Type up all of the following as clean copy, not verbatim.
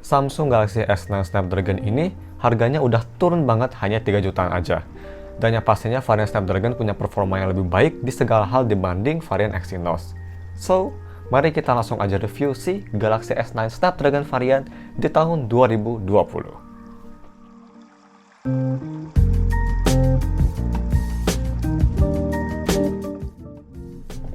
Samsung Galaxy S9 Snapdragon ini harganya udah turun banget hanya 3 jutaan aja. Dan yang pastinya varian Snapdragon punya performa yang lebih baik di segala hal dibanding varian Exynos. So, mari kita langsung aja review si Galaxy S9 Snapdragon varian di tahun 2020.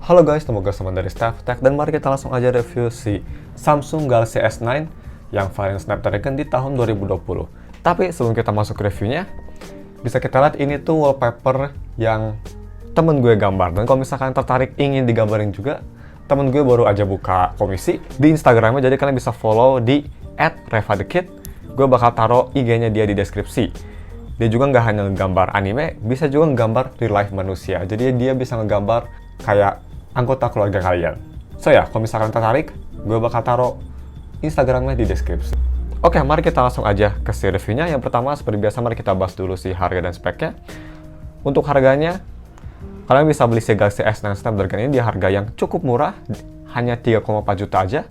Halo guys, semoga semua dari Staff Tech dan mari kita langsung aja review si Samsung Galaxy S9 yang varian Snapdragon di tahun 2020. Tapi sebelum kita masuk ke reviewnya, bisa kita lihat ini tuh wallpaper yang temen gue gambar. Dan kalau misalkan tertarik ingin digambarin juga, temen gue baru aja buka komisi di Instagramnya, jadi kalian bisa follow di @revadekid. Gue bakal taruh IG-nya dia di deskripsi. Dia juga nggak hanya ngegambar anime, bisa juga ngegambar real life manusia. Jadi dia bisa ngegambar kayak anggota keluarga kalian. So ya, kalau misalkan tertarik, gue bakal taruh Instagramnya di deskripsi. Oke, mari kita langsung aja ke si reviewnya. Yang pertama, seperti biasa, mari kita bahas dulu si harga dan speknya. Untuk harganya, kalian bisa beli si Galaxy S9 Snapdragon ini di harga yang cukup murah, hanya 3,4 juta aja.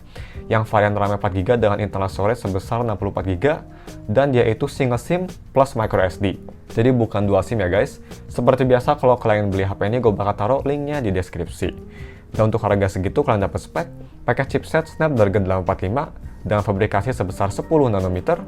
Yang varian RAM 4GB dengan internal storage sebesar 64GB, dan dia itu single SIM plus micro SD. Jadi bukan dual SIM ya guys. Seperti biasa, kalau kalian beli HP ini, gue bakal taruh linknya di deskripsi. Dan untuk harga segitu, kalian dapat spek pakai chipset Snapdragon 845 dengan fabrikasi sebesar 10 nanometer,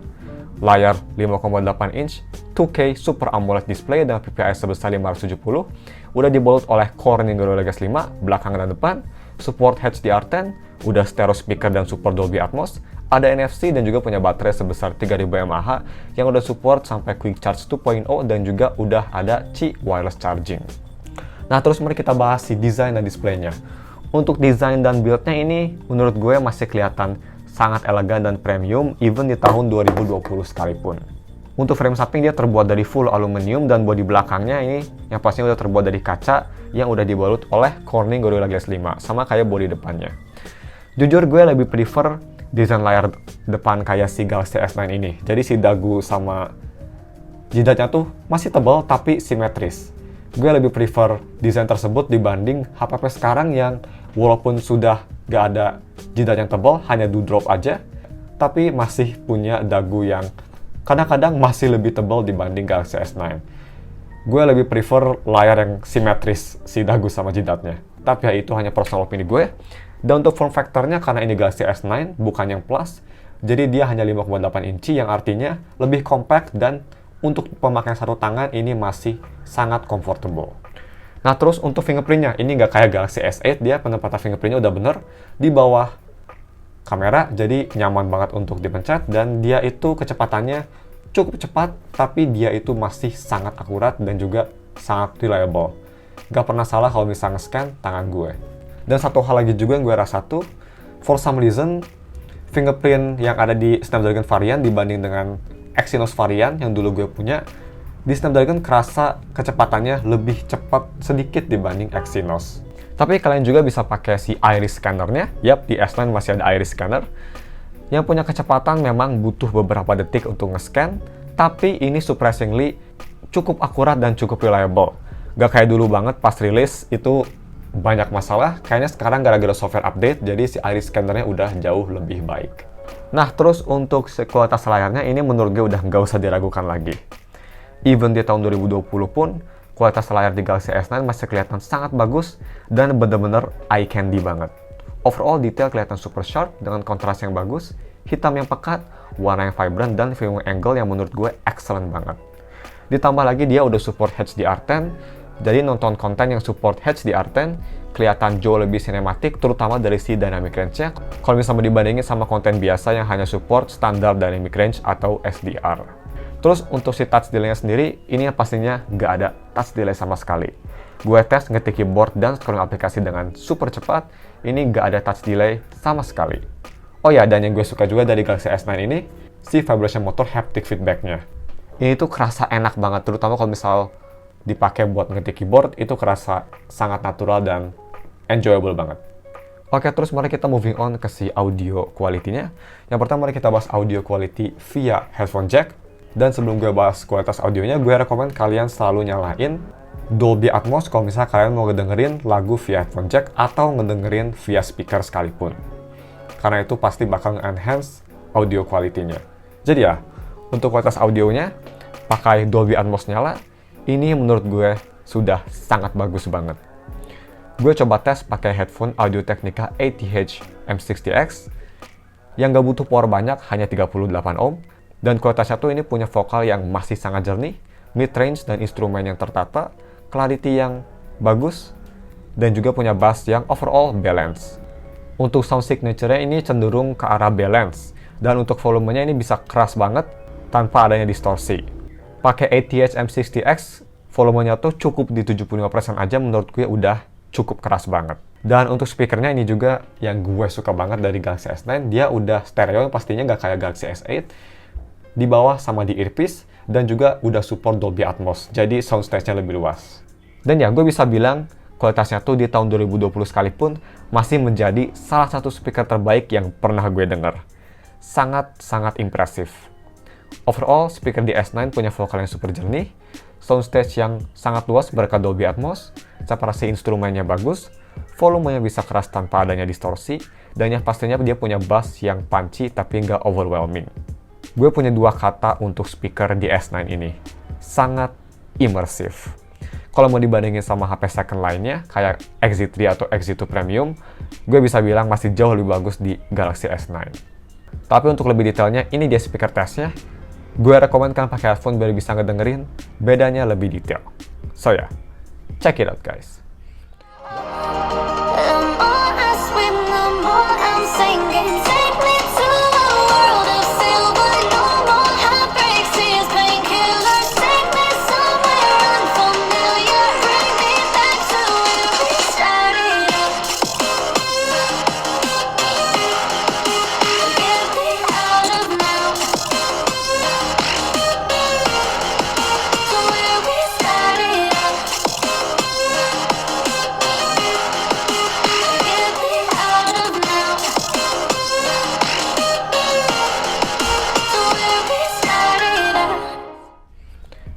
layar 5,8 inch, 2K Super AMOLED display dengan PPI sebesar 570, udah dibalut oleh Corning Gorilla Glass 5, belakang dan depan, support HDR10, udah stereo speaker dan support Dolby Atmos, ada NFC dan juga punya baterai sebesar 3000 mAh yang udah support sampai Quick Charge 2.0 dan juga udah ada Qi wireless charging. Nah, terus mari kita bahas si desain dan displaynya. Untuk desain dan build-nya ini menurut gue masih kelihatan sangat elegan dan premium even di tahun 2020 sekalipun. Untuk frame samping dia terbuat dari full aluminium dan bodi belakangnya ini yang pastinya udah terbuat dari kaca yang udah dibalut oleh Corning Gorilla Glass 5 sama kayak bodi depannya. Jujur gue lebih prefer desain layar depan kayak si Galaxy S9 ini. Jadi si dagu sama jidatnya tuh masih tebal tapi simetris. Gue lebih prefer desain tersebut dibanding HP sekarang yang walaupun sudah gak ada jidat yang tebal, hanya dewdrop aja, tapi masih punya dagu yang kadang-kadang masih lebih tebal dibanding Galaxy S9. Gue lebih prefer layar yang simetris si dagu sama jidatnya. Tapi ya itu hanya personal opini gue. Dan untuk form factor-nya, karena ini Galaxy S9 bukan yang Plus, jadi dia hanya 5,8 inci yang artinya lebih compact dan untuk pemakaian satu tangan ini masih sangat comfortable. Nah, terus untuk fingerprint-nya, ini nggak kayak Galaxy S8, dia penempatan fingerprint-nya udah bener di bawah kamera, jadi nyaman banget untuk dipencet, dan dia itu kecepatannya cukup cepat, tapi dia itu masih sangat akurat dan juga sangat reliable. Nggak pernah salah kalau misalnya scan tangan gue. Dan satu hal lagi juga yang gue rasa tuh, for some reason, fingerprint yang ada di Snapdragon varian dibanding dengan Exynos varian yang dulu gue punya, di Snapdragon kerasa kecepatannya lebih cepat sedikit dibanding Exynos. Tapi kalian juga bisa pakai si iris scanner-nya. Yap, di S9 masih ada iris scanner. Yang punya kecepatan memang butuh beberapa detik untuk nge-scan, tapi ini surprisingly cukup akurat dan cukup reliable. Gak kayak dulu banget pas rilis itu banyak masalah, kayaknya sekarang gara-gara software update, jadi si iris scanner-nya udah jauh lebih baik. Nah, terus untuk kualitas layarnya ini menurut gue udah nggak usah diragukan lagi. Even di tahun 2020 pun, kualitas layar di Galaxy S9 masih kelihatan sangat bagus dan bener-bener eye candy banget. Overall detail kelihatan super sharp dengan kontras yang bagus, hitam yang pekat, warna yang vibrant, dan viewing angle yang menurut gue excellent banget. Ditambah lagi dia udah support HDR10, jadi nonton konten yang support HDR10 kelihatan jauh lebih sinematik, terutama dari si dynamic range-nya. Kalau misalnya dibandingin sama konten biasa yang hanya support standar dynamic range atau SDR. Terus untuk si touch delay-nya sendiri, ini yang pastinya nggak ada touch delay sama sekali. Gue tes ngetik keyboard dan scrolling aplikasi dengan super cepat, ini nggak ada touch delay sama sekali. Oh ya, dan yang gue suka juga dari Galaxy S9 ini, si vibration motor haptic feedback-nya. Ini tuh kerasa enak banget, terutama kalau misal dipakai buat ngetik keyboard, itu kerasa sangat natural dan enjoyable banget. Oke, terus mari kita moving on ke si audio quality-nya. Yang pertama, mari kita bahas audio quality via headphone jack. Dan sebelum gue bahas kualitas audionya, gue rekomen kalian selalu nyalain Dolby Atmos kalau misalnya kalian mau ngedengerin lagu via headphone jack atau ngedengerin via speaker sekalipun. Karena itu pasti bakal enhance audio quality-nya. Jadi ya, untuk kualitas audionya, pakai Dolby Atmos nyala, ini menurut gue sudah sangat bagus banget. Gue coba tes pakai headphone Audio-Technica ATH M60X yang gak butuh power banyak, hanya 38 ohm, dan kualitasnya tuh ini punya vokal yang masih sangat jernih, mid-range dan instrumen yang tertata, clarity yang bagus, dan juga punya bass yang overall balance. Untuk sound signature-nya ini cenderung ke arah balance, dan untuk volumenya ini bisa keras banget tanpa adanya distorsi. Pakai ATH M60X, volumenya tuh cukup di 75% aja, menurut gue udah cukup keras banget. Dan untuk speakernya ini juga yang gue suka banget dari Galaxy S9, dia udah stereo pastinya gak kayak Galaxy S8, di bawah sama di earpiece, dan juga udah support Dolby Atmos, jadi soundstage-nya lebih luas. Dan ya, gue bisa bilang kualitasnya tuh di tahun 2020 sekalipun masih menjadi salah satu speaker terbaik yang pernah gue denger. Sangat-sangat impresif. Overall, speaker di S9 punya vokal yang super jernih, soundstage yang sangat luas berkat Dolby Atmos, separasi instrumennya bagus, volumenya bisa keras tanpa adanya distorsi, dan yang pastinya dia punya bass yang punchy tapi nggak overwhelming. Gue punya dua kata untuk speaker di S9 ini, sangat imersif. Kalau mau dibandingin sama HP second lainnya, kayak XZ3 atau XZ2 Premium, gue bisa bilang masih jauh lebih bagus di Galaxy S9. Tapi untuk lebih detailnya, ini dia speaker testnya. Gue rekomendkan pakai headphone biar bisa ngedengerin bedanya lebih detail. So ya, check it out guys.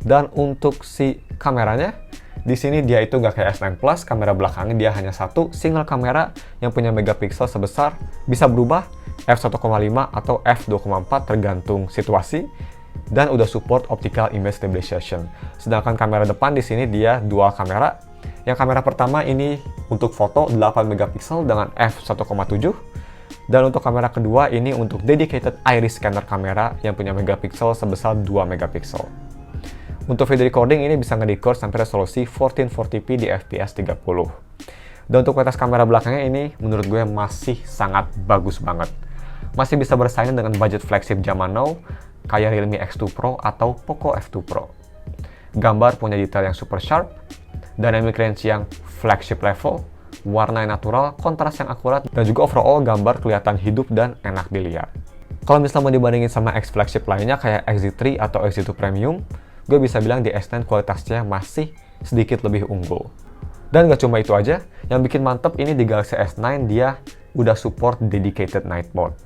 Dan untuk si kameranya, di sini dia itu nggak kayak S9 Plus, kamera belakangnya dia hanya satu single kamera yang punya megapiksel sebesar, bisa berubah f1,5 atau f2,4 tergantung situasi, dan udah support optical image stabilization. Sedangkan kamera depan di sini dia dual kamera. Yang kamera pertama ini untuk foto 8 megapiksel dengan f1,7, dan untuk kamera kedua ini untuk dedicated iris scanner kamera yang punya megapiksel sebesar 2 megapiksel. Untuk video recording ini bisa nge-record sampai resolusi 1440p di fps 30. Dan untuk kualitas kamera belakangnya ini menurut gue masih sangat bagus banget. Masih bisa bersaing dengan budget flagship zaman now kayak Realme X2 Pro atau Poco F2 Pro. Gambar punya detail yang super sharp, dynamic range yang flagship level, warna yang natural, kontras yang akurat, dan juga overall gambar kelihatan hidup dan enak dilihat. Kalau misalnya mau dibandingin sama X flagship lainnya kayak XZ3 atau XZ2 Premium, gue bisa bilang di S9 kualitasnya masih sedikit lebih unggul. Dan gak cuma itu aja, yang bikin mantep ini di Galaxy S9 dia udah support dedicated night mode.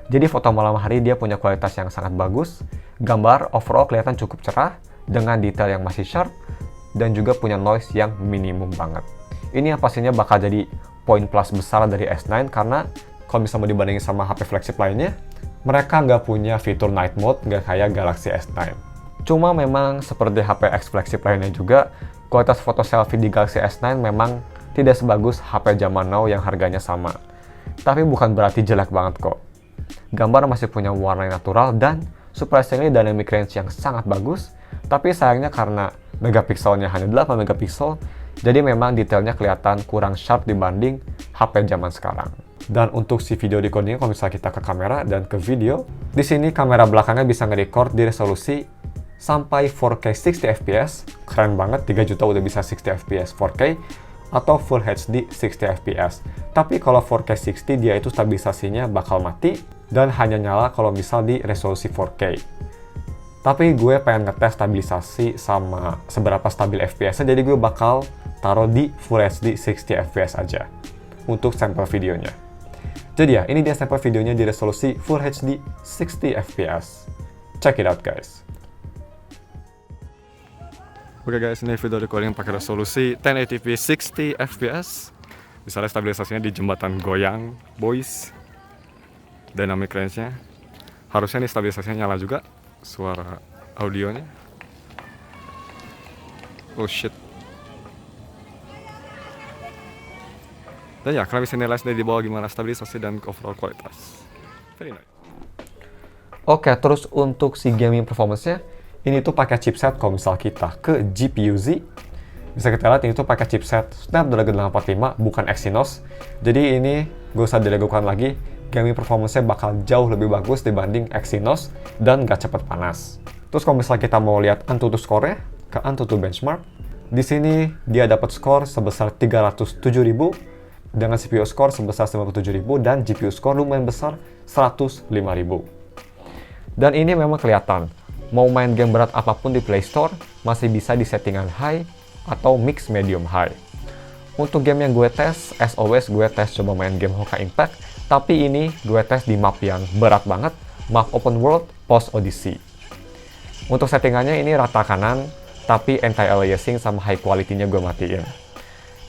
Jadi foto malam hari dia punya kualitas yang sangat bagus, gambar overall kelihatan cukup cerah, dengan detail yang masih sharp, dan juga punya noise yang minimum banget. Ini yang pastinya bakal jadi poin plus besar dari S9 karena kalau misalnya mau dibandingin sama HP flagship lainnya, mereka nggak punya fitur night mode, nggak kayak Galaxy S9. Cuma memang seperti HP X flagship lainnya juga, kualitas foto selfie di Galaxy S9 memang tidak sebagus HP zaman now yang harganya sama. Tapi bukan berarti jelek banget kok. Gambar masih punya warna yang natural dan surprisingly dynamic range yang sangat bagus, tapi sayangnya karena megapikselnya hanya 8 megapiksel, jadi memang detailnya kelihatan kurang sharp dibanding HP zaman sekarang. Dan untuk si video recordingnya, kalau misalnya kita ke kamera dan ke video, di sini kamera belakangnya bisa nge-record di resolusi sampai 4K 60 fps, keren banget, 3 juta udah bisa 60 fps 4K, atau Full HD 60 fps. Tapi kalau 4K 60 dia itu stabilisasinya bakal mati, dan hanya nyala kalau misal di resolusi 4K. Tapi gue pengen ngetes stabilisasi sama seberapa stabil fps-nya, jadi gue bakal taruh di Full HD 60 fps aja, untuk sampel videonya. Jadi ya, ini dia sampel videonya di resolusi Full HD 60 fps. Check it out guys. Oke guys, ini video recording pakai resolusi 1080p 60 fps. Bisa lihat stabilisasinya di jembatan goyang, boys. Dynamic range-nya Harusnya nih stabilisasinya nyala juga, suara audionya. Oh shit. Dan ya, kalian bisa nilai sendiri di bawah gimana stabilisasi dan overall kualitas. Very nice. Oke, terus untuk si gaming performance-nya, ini tuh pakai chipset kalau misal kita ke GPU Z, bisa kita lihat ini tuh pakai chipset Snapdragon 845, bukan Exynos. Jadi ini gak usah diragukan lagi, gaming performance-nya bakal jauh lebih bagus dibanding Exynos dan gak cepat panas. Terus kalau misalnya kita mau lihat Antutu score-nya, ke Antutu benchmark, di sini dia dapat skor sebesar 307.000 dengan CPU score sebesar 97.000 dan GPU score lumayan besar 105.000. Dan ini memang kelihatan, mau main game berat apapun di Play Store masih bisa di settingan high atau mix medium high. Untuk game yang gue tes, as always gue tes coba main game Honkai Impact, tapi ini gue tes di map yang berat banget, map open world post Odyssey. Untuk settingannya ini rata kanan, tapi anti-aliasing sama high quality-nya gue matiin.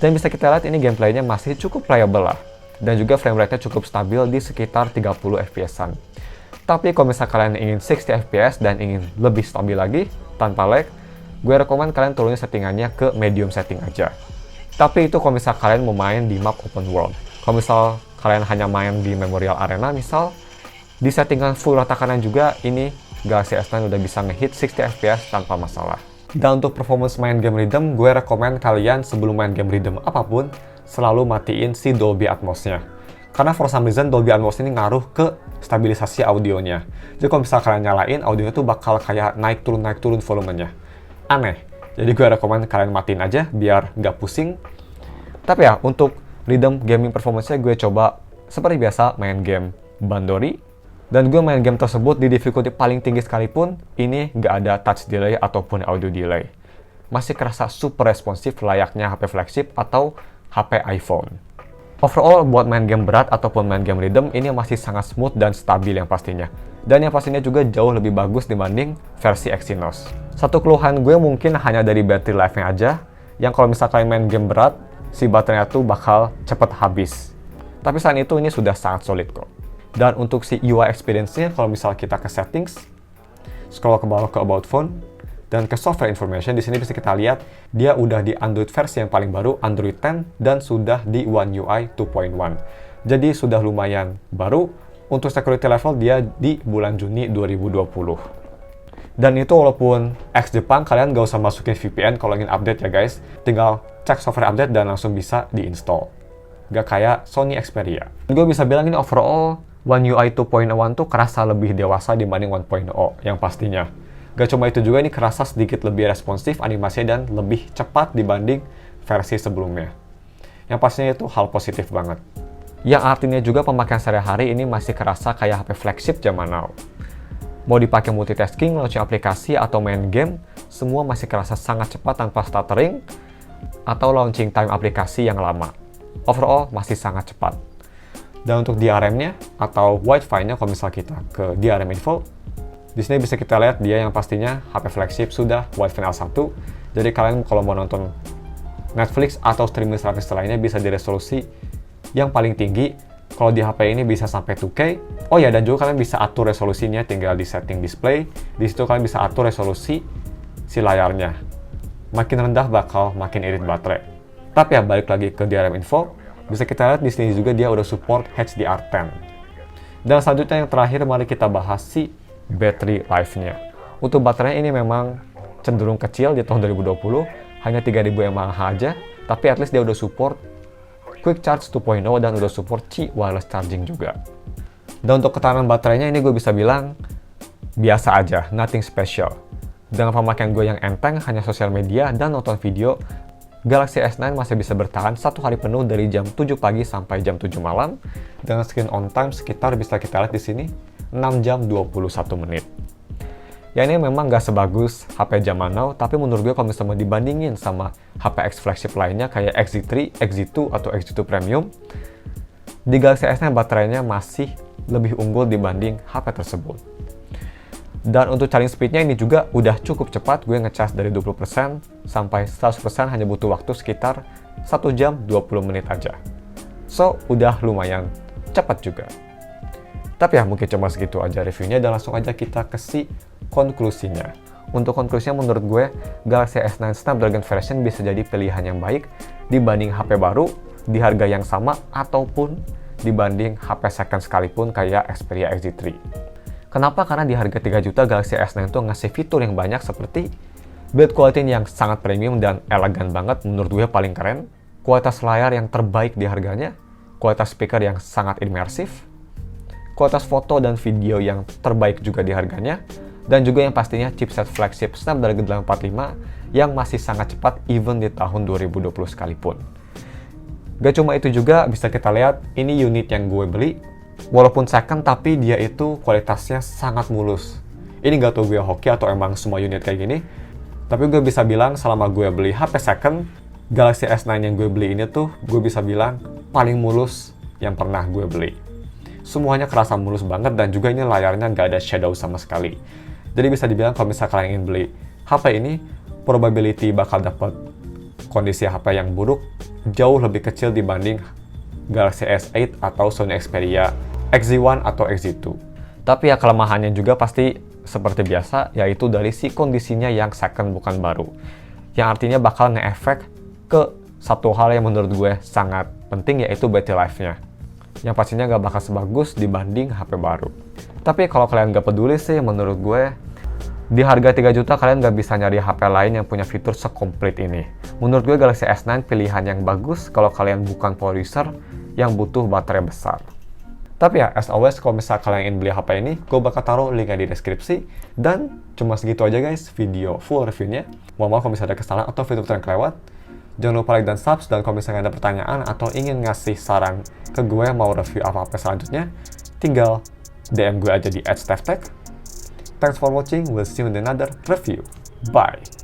Dan bisa kita lihat ini gameplaynya masih cukup playable lah, dan juga frame rate-nya cukup stabil di sekitar 30 fps-an. Tapi kalau misalnya kalian ingin 60 fps dan ingin lebih stabil lagi, tanpa lag, gue rekomen kalian turunin settingannya ke medium setting aja. Tapi itu kalau misalnya kalian mau main di map open world. Kalau misal kalian hanya main di Memorial Arena misal, di settingan full rata kanan juga, ini Galaxy S9 udah bisa ngehit 60 fps tanpa masalah. Dan untuk performance main game rhythm, gue rekomen kalian sebelum main game rhythm apapun, selalu matiin si Dolby Atmos-nya. Karena for some reason Dolby Atmos ini ngaruh ke stabilisasi audionya. Jadi kalau misalnya kalian nyalain, audionya tuh bakal kayak naik turun volumenya. Aneh. Jadi gue rekomen kalian matiin aja biar nggak pusing. Tapi ya, untuk rhythm gaming performance-nya gue coba seperti biasa main game Bandori. Dan gue main game tersebut di difficulty paling tinggi sekalipun, ini nggak ada touch delay ataupun audio delay. Masih kerasa super responsif layaknya HP flagship atau HP iPhone. Overall, buat main game berat ataupun main game rhythm, ini masih sangat smooth dan stabil yang pastinya. Dan yang pastinya juga jauh lebih bagus dibanding versi Exynos. Satu keluhan gue mungkin hanya dari battery life-nya aja, yang kalau misalkan main game berat, si baterainya tuh bakal cepet habis. Tapi selain itu, ini sudah sangat solid kok. Dan untuk si UI experience-nya, kalau misal kita ke settings, scroll ke bawah ke about phone, dan ke software information, di sini bisa kita lihat dia udah di Android versi yang paling baru, Android 10, dan sudah di One UI 2.1. Jadi sudah lumayan baru. Untuk security level dia di bulan Juni 2020. Dan itu walaupun ex Jepang, kalian gak usah masukin VPN kalau ingin update ya guys. Tinggal cek software update dan langsung bisa diinstal. Gak kayak Sony Xperia. Gue bisa bilang ini overall One UI 2.1 tuh kerasa lebih dewasa dibanding 1.0 yang pastinya. Gak cuma itu juga, ini kerasa sedikit lebih responsif animasinya dan lebih cepat dibanding versi sebelumnya. Yang pastinya itu hal positif banget. Yang artinya juga pemakaian sehari-hari ini masih kerasa kayak HP flagship zaman now. Mau dipakai multitasking, launching aplikasi, atau main game, semua masih kerasa sangat cepat tanpa stuttering, atau launching time aplikasi yang lama. Overall, masih sangat cepat. Dan untuk DRM-nya, atau Wi-Fi-nya kalau misal kita ke DRM info, di sini bisa kita lihat dia yang pastinya HP flagship sudah Wi-Fi L1. Jadi kalian kalau mau nonton Netflix atau streaming service lainnya bisa di resolusi yang paling tinggi. Kalau di HP ini bisa sampai 2K. Oh ya, dan juga kalian bisa atur resolusinya tinggal di setting display. Di situ kalian bisa atur resolusi si layarnya. Makin rendah bakal makin irit baterai. Tapi ya balik lagi ke DRM info, bisa kita lihat di sini juga dia udah support HDR10. Dan selanjutnya yang terakhir, mari kita bahas si battery life-nya. Untuk baterainya ini memang cenderung kecil di tahun 2020, hanya 3000 mAh aja, tapi at least dia udah support Quick Charge 2.0 dan udah support Qi wireless charging juga. Dan untuk ketahanan baterainya ini gue bisa bilang biasa aja, nothing special. Dengan pemakaian gue yang enteng, hanya sosial media dan nonton video, Galaxy S9 masih bisa bertahan 1 hari penuh dari jam 7 pagi sampai jam 7 malam, dengan screen on time sekitar bisa kita lihat di sini 6 jam 21 menit. Ya ini memang gak sebagus HP zaman now, tapi menurut gue kalau misalnya dibandingin sama HP X flagship lainnya kayak XZ3, XZ2, atau XZ2 Premium, di Galaxy S9 baterainya masih lebih unggul dibanding HP tersebut. Dan untuk charging speednya ini juga udah cukup cepat, gue ngecas dari 20% sampai 100% hanya butuh waktu sekitar 1 jam 20 menit aja. So, udah lumayan cepat juga. Tapi ya mungkin cuma segitu aja reviewnya, dan langsung aja kita ke si konklusinya. Untuk konklusinya menurut gue, Galaxy S9 Snapdragon version bisa jadi pilihan yang baik dibanding HP baru di harga yang sama ataupun dibanding HP second sekalipun kayak Xperia XZ3. Kenapa? Karena di harga 3 juta Galaxy S9 tuh ngasih fitur yang banyak seperti build quality yang sangat premium dan elegan banget, menurut gue paling keren, kualitas layar yang terbaik di harganya, kualitas speaker yang sangat imersif, kualitas foto dan video yang terbaik juga di harganya, dan juga yang pastinya chipset flagship Snapdragon 845 yang masih sangat cepat even di tahun 2020 sekalipun. Gak cuma itu juga, bisa kita lihat ini unit yang gue beli, walaupun second tapi dia itu kualitasnya sangat mulus. Ini gak tau gue hoki atau emang semua unit kayak gini, tapi gue bisa bilang selama gue beli HP second, Galaxy S9 yang gue beli ini tuh gue bisa bilang paling mulus yang pernah gue beli. Semuanya kerasa mulus banget dan juga ini layarnya nggak ada shadow sama sekali. Jadi bisa dibilang kalau misalnya kalian ingin beli HP ini, probability bakal dapat kondisi HP yang buruk jauh lebih kecil dibanding Galaxy S8 atau Sony Xperia XZ1 atau XZ2. Tapi ya kelemahannya juga pasti seperti biasa, yaitu dari si kondisinya yang second bukan baru. Yang artinya bakal nge-efek ke satu hal yang menurut gue sangat penting, yaitu battery life-nya. Yang pastinya gak bakal sebagus dibanding HP baru. Tapi kalau kalian gak peduli sih, menurut gue di harga 3 juta kalian gak bisa nyari HP lain yang punya fitur sekomplit ini. Menurut gue Galaxy S9 pilihan yang bagus kalau kalian bukan power user yang butuh baterai besar. Tapi ya, as always, kalau misalnya kalian ingin beli HP ini, gue bakal taruh linknya di deskripsi. Dan cuma segitu aja guys video full reviewnya. Mohon maaf kalau misalnya ada kesalahan atau fitur yang kelewat. Jangan lupa like dan subs, dan kalau misalnya ada pertanyaan atau ingin ngasih saran ke gue mau review apa-apa selanjutnya, tinggal DM gue aja di @steftech. Thanks for watching, we'll see you in another review. Bye!